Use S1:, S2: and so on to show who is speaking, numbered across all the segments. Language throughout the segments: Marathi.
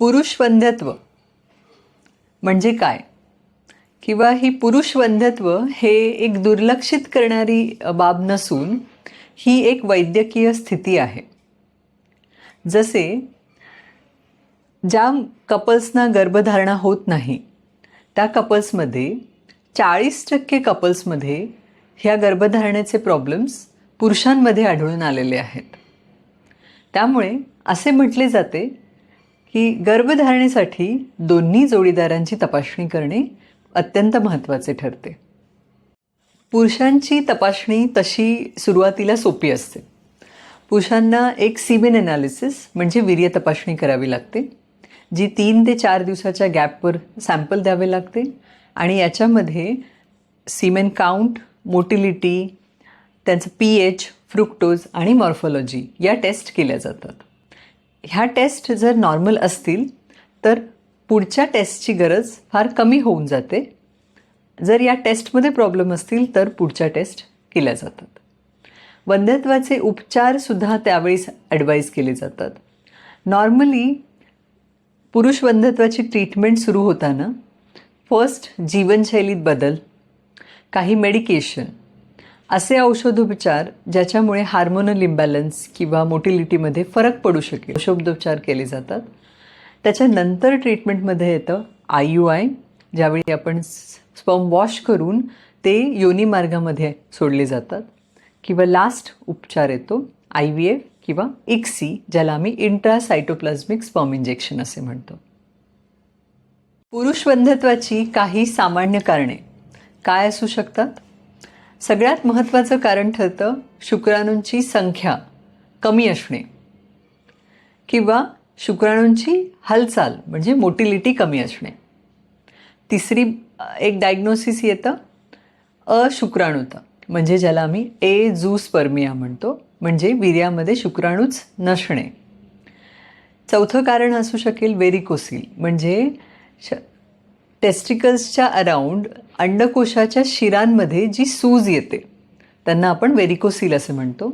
S1: पुरुष वंध्यत्व म्हणजे काय, किंवा ही पुरुष वंध्यत्व हे एक दुर्लक्षित करणारी बाब नसून ही एक वैद्यकीय स्थिती आहे. जसे ज्या कपल्सना गर्भधारणा होत नाही त्या कपल्समध्ये 40% कपल्समध्ये ह्या गर्भधारणेचे प्रॉब्लेम्स पुरुषांमध्ये आढळून आलेले आहेत. त्यामुळे असे म्हटले जाते की गर्भधारणेसाठी दोन्ही जोडीदारांची तपासणी करणे अत्यंत महत्त्वाचे ठरते. पुरुषांची तपासणी तशी सुरुवातीला सोपी असते. पुरुषांना एक सीमेन ॲनालिसिस म्हणजे वीर्य तपासणी करावी लागते, जी 3 ते 4 दिवसाच्या गॅपवर सॅम्पल द्यावे लागते आणि याच्यामध्ये सीमेन काउंट, मोटिलिटी, त्यांचं pH, फ्रुक्टोज आणि मॉर्फोलॉजी या टेस्ट केल्या जातात. ह्या टेस्ट जर नॉर्मल असतील तर पुढच्या टेस्टची गरज फार कमी होऊन जाते. जर या टेस्टमध्ये प्रॉब्लेम असतील तर पुढच्या टेस्ट केल्या जातात. वंध्यत्वाचे उपचारसुद्धा त्यावेळी ॲडवाईज केले जातात. नॉर्मली पुरुष वंध्यत्वाची ट्रीटमेंट सुरू होताना फर्स्ट जीवनशैलीत बदल, काही मेडिकेशन, असे औषधोपचार ज्याच्यामुळे हार्मोनल इम्बॅलन्स किंवा मोटिलिटीमध्ये फरक पडू शकेल औषधोपचार केले जातात. त्याच्यानंतर ट्रीटमेंटमध्ये येतं IUI, ज्यावेळी आपण स्पर्म वॉश करून ते योनी मार्गामध्ये सोडले जातात, किंवा लास्ट उपचार येतो IVF किंवा ICSI, ज्याला आम्ही इंट्रासायटोप्लाझ्मिक स्पर्म इंजेक्शन असे म्हणतो. पुरुष वंध्यत्वाची काही सामान्य कारणे काय असू शकतात? सगळ्यात महत्त्वाचं कारण ठरतं शुक्राणूंची संख्या कमी असणे किंवा शुक्राणूंची हालचाल म्हणजे मोटिलिटी कमी असणे. तिसरी एक डायग्नोसिस येतं अशुक्राणुता, म्हणजे ज्याला आम्ही एझूस्पर्मिया म्हणतो, म्हणजे वीर्यामध्ये शुक्राणूच नसणे. चौथं कारण असू शकेल वेरिकोसील, म्हणजे टेस्टिकल्सच्या अराउंड अंडकोशाच्या शिरांमध्ये जी सूज येते त्यांना आपण वेरिकोसील असे म्हणतो.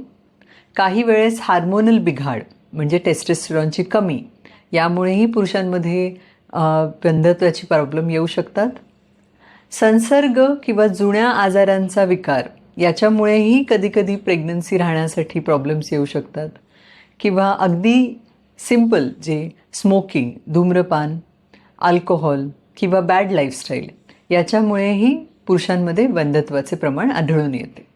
S1: काही वेळेस हार्मोनल बिघाड म्हणजे टेस्टोस्टेरॉनची कमी, यामुळेही पुरुषांमध्ये वंध्यत्वाची प्रॉब्लेम येऊ शकतात. संसर्ग किंवा जुन्या आजारांचा विकार याच्यामुळेही कधीकधी प्रेग्नन्सी राहण्यासाठी प्रॉब्लेम्स येऊ शकतात. किंवा अगदी सिम्पल जे स्मोकिंग, धूम्रपान, अल्कोहोल किंवा बॅड लाईफस्टाईल याच्यामुळेही पुरुषांमध्ये वंध्यत्वाचे प्रमाण आढळून येते.